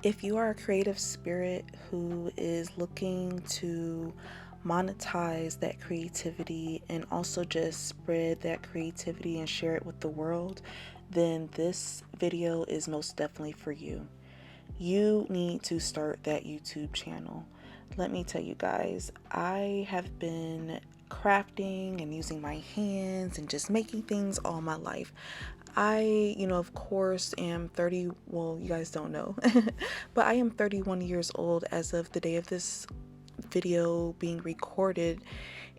If you are a creative spirit who is looking to monetize that creativity and also just spread that creativity and share it with the world, then this video is most definitely for you. You need to start that YouTube channel. Let me tell you guys, I have been crafting and using my hands and just making things all my life. I, of course, am 30. Well, you guys don't know, but I am 31 years old as of the day of this video being recorded,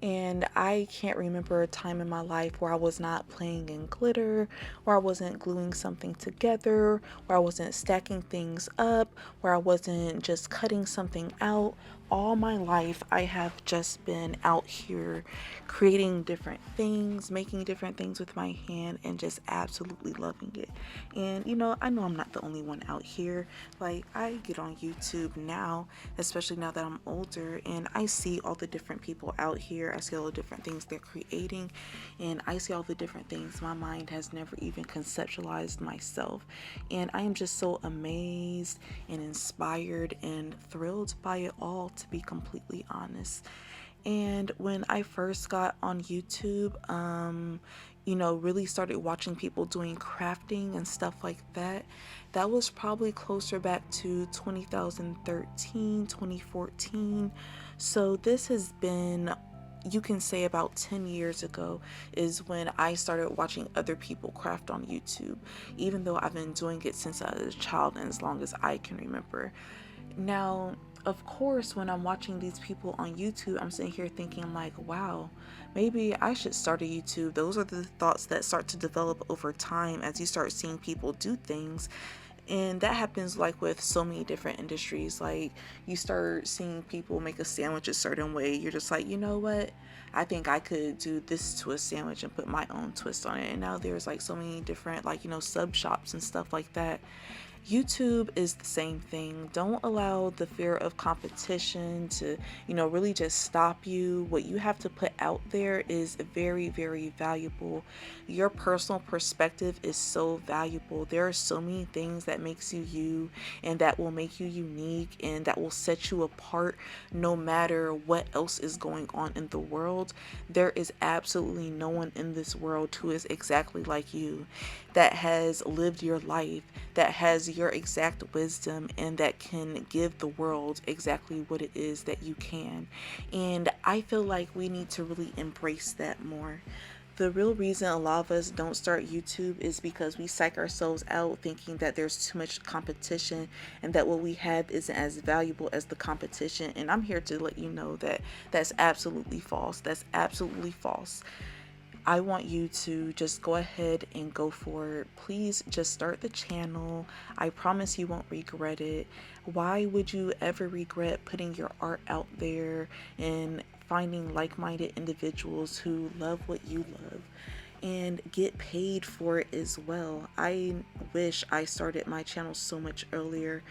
and I can't remember a time in my life where I was not playing in glitter, where I wasn't gluing something together, where I wasn't stacking things up, where I wasn't just cutting something out. All my life I have just been out here creating different things, making different things with my hand, and just absolutely loving it. And I know I'm not the only one out here. Like, I get on YouTube now, especially now that I'm older, and I see all the different people out here. I see all the different things they're creating, and I see all the different things my mind has never even conceptualized myself. And I am just so amazed and inspired and thrilled by it all, to be completely honest. And when I first got on YouTube, really started watching people doing crafting and stuff like that, that was probably closer back to 2013, 2014. So this has been, you can say, about 10 years ago is when I started watching other people craft on YouTube, even though I've been doing it since I was a child and as long as I can remember. Now, of course, when I'm watching these people on YouTube, I'm sitting here thinking like, wow, maybe I should start a YouTube. Those are the thoughts that start to develop over time as you start seeing people do things. And that happens like with so many different industries. Like, you start seeing people make a sandwich a certain way. You're just like, you know what? I think I could do this to a sandwich and put my own twist on it. And now there's like so many different, like, sub shops and stuff like that. YouTube is the same thing. Don't allow the fear of competition to, really just stop you. What you have to put out there is very, very valuable. Your personal perspective is so valuable. There are so many things that makes you you, and that will make you unique, and that will set you apart no matter what else is going on in the world. There is absolutely no one in this world who is exactly like you, that has lived your life, that has your exact wisdom, and that can give the world exactly what it is that you can. And I feel like we need to really embrace that more. The real reason a lot of us don't start YouTube is because we psych ourselves out thinking that there's too much competition and that what we have isn't as valuable as the competition. And I'm here to let you know that that's absolutely false. That's absolutely false. I want you to just go ahead and go for it. Please just start the channel. I promise you won't regret it. Why would you ever regret putting your art out there and finding like-minded individuals who love what you love and get paid for it as well? I wish I started my channel so much earlier.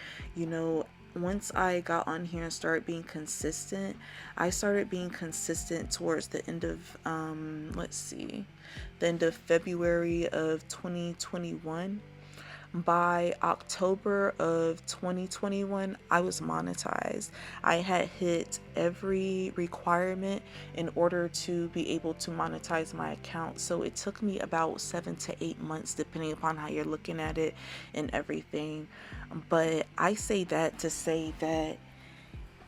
Once I got on here and started being consistent, I started being consistent towards the end of, the end of February of 2021. By October of 2021, I was monetized. I had hit every requirement in order to be able to monetize my account. So it took me about 7 to 8 months, depending upon how you're looking at it and everything. But I say that to say that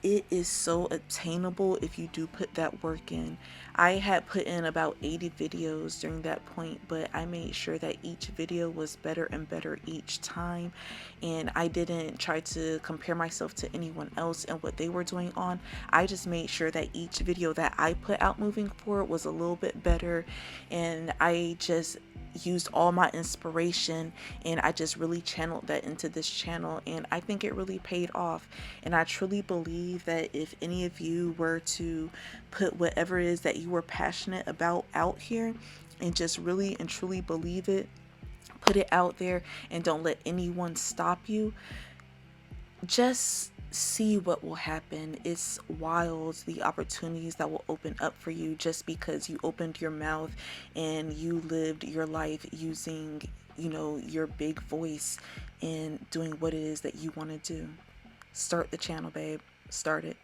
it is so attainable if you do put that work in. I had put in about 80 videos during that point, but I made sure that each video was better and better each time, and I didn't try to compare myself to anyone else and what they were doing on. I just made sure that each video that I put out moving forward was a little bit better, and I just used all my inspiration and I just really channeled that into this channel, and I think it really paid off. And I truly believe that if any of you were to put whatever it is that you were passionate about out here and just really and truly believe it, put it out there and don't let anyone stop you, just see what will happen. It's wild, the opportunities that will open up for you just because you opened your mouth and you lived your life using, your big voice and doing what it is that you want to do. Start the channel, babe. Start it.